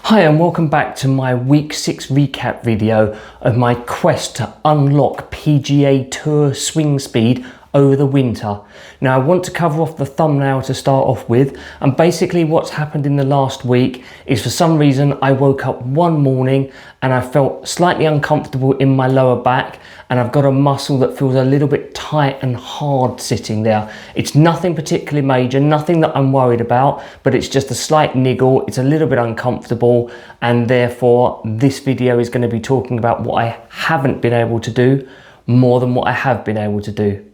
Hi and welcome back to my week 6 recap video of my quest to unlock PGA Tour swing speed over the winter. Now I want to cover off the thumbnail to start off with, and basically what's happened in the last week is for some reason I woke up one morning and I felt slightly uncomfortable in my lower back, and I've got a muscle that feels a little bit tight and hard sitting there. It's nothing particularly major, nothing that I'm worried about, but it's just a slight niggle. It's a little bit uncomfortable, and therefore this video is going to be talking about what I haven't been able to do more than what I have been able to do.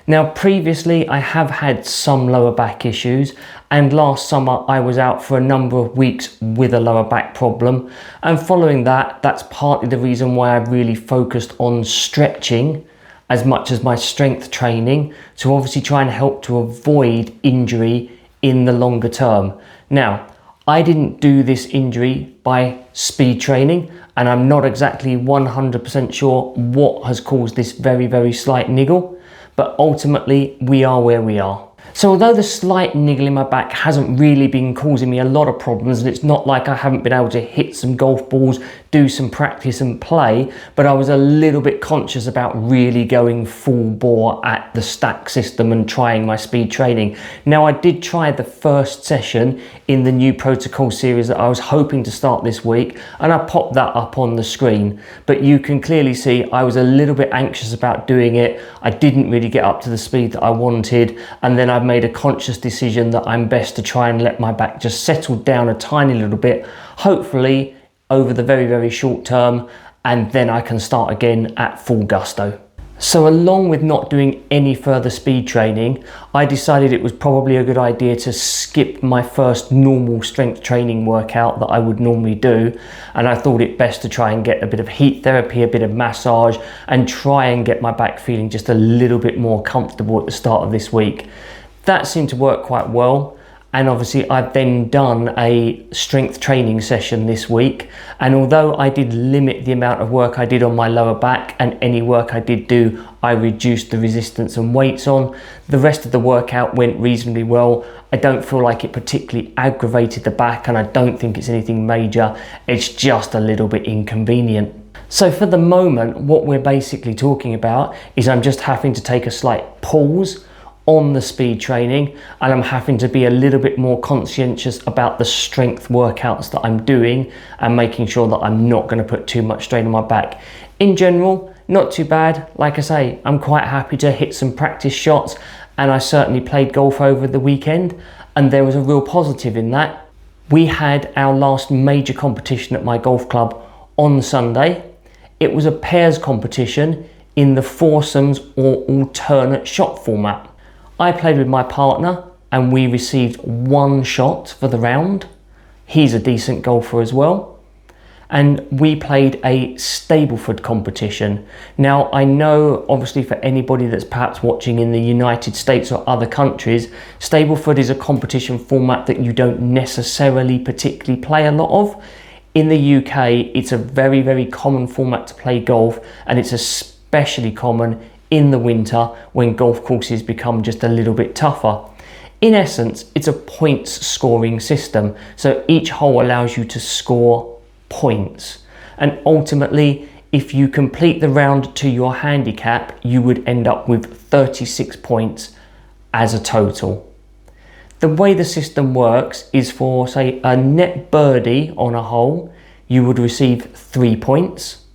Now previously I have had some lower back issues, and last summer I was out for a number of weeks with a lower back problem, and following that, that's partly the reason why I've really focused on stretching as much as my strength training to obviously try and help to avoid injury in the longer term. Now I didn't do this injury by speed training, and I'm not exactly 100% sure what has caused this very slight niggle. But ultimately, we are where we are. So although the slight niggle in my back hasn't really been causing me a lot of problems, and it's not like I haven't been able to hit some golf balls, do some practice and play, but I was a little bit conscious about really going full bore at the stack system and trying my speed training. Now I did try the first session in the new protocol series that I was hoping to start this week, and I popped that up on the screen. But you can clearly see I was a little bit anxious about doing it. I didn't really get up to the speed that I wanted, and then I've made a conscious decision that I'm best to try and let my back just settle down a tiny little bit, hopefully over the very short term, and then I can start again at full gusto. So along with not doing any further speed training, I decided it was probably a good idea to skip my first normal strength training workout that I would normally do, and I thought it best to try and get a bit of heat therapy, a bit of massage, and try and get my back feeling just a little bit more comfortable at the start of this week. That seemed to work quite well, and obviously I've then done a strength training session this week, and although I did limit the amount of work I did on my lower back, and any work I did do I reduced the resistance and weights on, the rest of the workout went reasonably well. I don't feel like it particularly aggravated the back, and I don't think it's anything major. It's just a little bit inconvenient. So for the moment, what we're basically talking about is I'm just having to take a slight pause on the speed training, and I'm having to be a little bit more conscientious about the strength workouts that I'm doing and making sure that I'm not going to put too much strain on my back. In general, not too bad. Like I say, I'm quite happy to hit some practice shots, and I certainly played golf over the weekend, and there was a real positive in that. We had our last major competition at my golf club on Sunday. It was a pairs competition in the foursomes or alternate shot format. I played with my partner and we received one shot for the round. He's a decent golfer as well. And we played a stableford competition. Now I know obviously for anybody that's perhaps watching in the United States or other countries, stableford is a competition format that you don't necessarily particularly play a lot of. In the UK, it's a very common format to play golf, and it's especially common in the winter when golf courses become just a little bit tougher. In essence, it's a points scoring system. So each hole allows you to score points. And ultimately, if you complete the round to your handicap, you would end up with 36 points as a total. The way the system works is for, say, a net birdie on a hole, you would receive 3 points.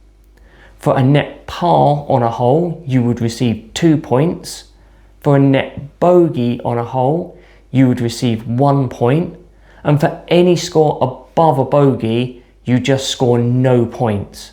For a net par on a hole, you would receive 2 points. For a net bogey on a hole, you would receive 1 point. And for any score above a bogey, you just score no points.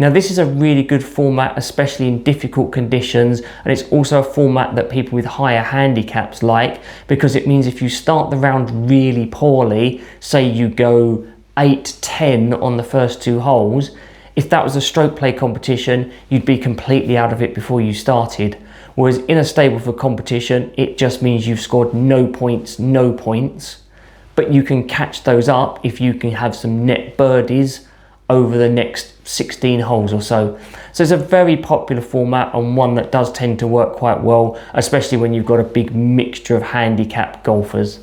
Now this is a really good format, especially in difficult conditions, and it's also a format that people with higher handicaps like, because it means if you start the round really poorly, say you go 8-10 on the first 2 holes, if that was a stroke play competition, you'd be completely out of it before you started. Whereas in a stableford competition, it just means you've scored no points, but you can catch those up if you can have some net birdies over the next 16 holes or so. So it's a very popular format, and one that does tend to work quite well, especially when you've got a big mixture of handicap golfers.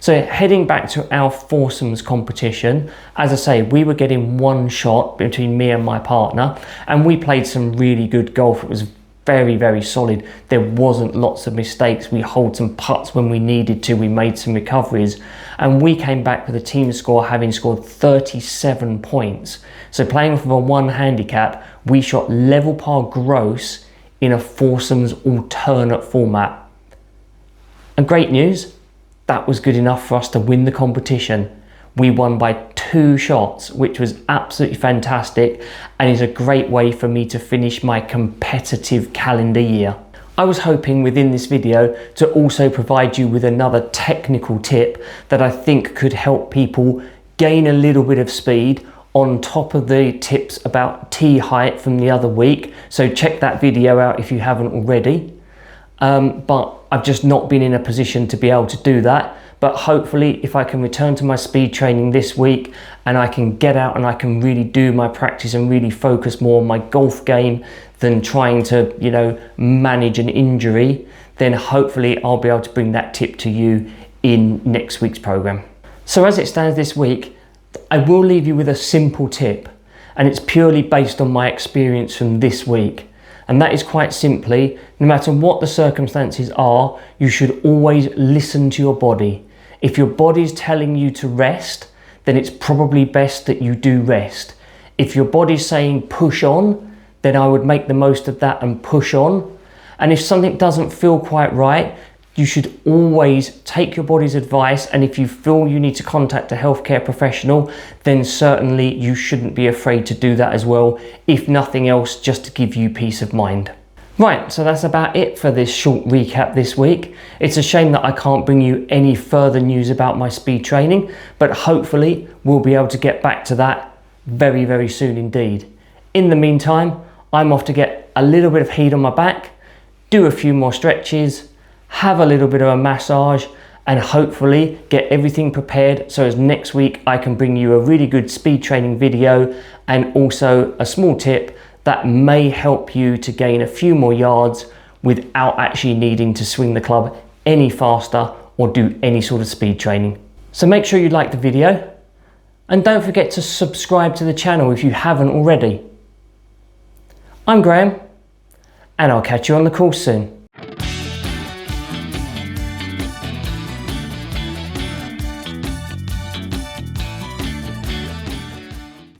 So heading back to our foursomes competition, as I say, we were getting one shot between me and my partner, and we played some really good golf. It was very, very solid. There wasn't lots of mistakes. We holed some putts when we needed to. We made some recoveries, and we came back with a team score having scored 37 points. So playing off of a 1 handicap, we shot level par gross in a foursomes alternate format. And great news, that was good enough for us to win the competition. We won by 2 shots, which was absolutely fantastic and is a great way for me to finish my competitive calendar year. I was hoping within this video to also provide you with another technical tip that I think could help people gain a little bit of speed on top of the tips about tee height from the other week. So check that video out if you haven't already. But I've just not been in a position to be able to do that. But hopefully if I can return to my speed training this week and I can get out and I can really do my practice and really focus more on my golf game than trying to, you know, manage an injury, then hopefully I'll be able to bring that tip to you in next week's program. So as it stands this week, I will leave you with a simple tip, and it's purely based on my experience from this week. And that is quite simply, no matter what the circumstances are, you should always listen to your body. If your body's telling you to rest, then it's probably best that you do rest. If your body's saying push on, then I would make the most of that and push on. And if something doesn't feel quite right, you should always take your body's advice, and if you feel you need to contact a healthcare professional, then certainly you shouldn't be afraid to do that as well, if nothing else, just to give you peace of mind. Right, so that's about it for this short recap this week. It's a shame that I can't bring you any further news about my speed training, but hopefully we'll be able to get back to that very, very soon indeed. In the meantime, I'm off to get a little bit of heat on my back, do a few more stretches, have a little bit of a massage, and hopefully get everything prepared so as next week I can bring you a really good speed training video and also a small tip that may help you to gain a few more yards without actually needing to swing the club any faster or do any sort of speed training. So make sure you like the video and don't forget to subscribe to the channel if you haven't already. I'm Graham, and I'll catch you on the course soon.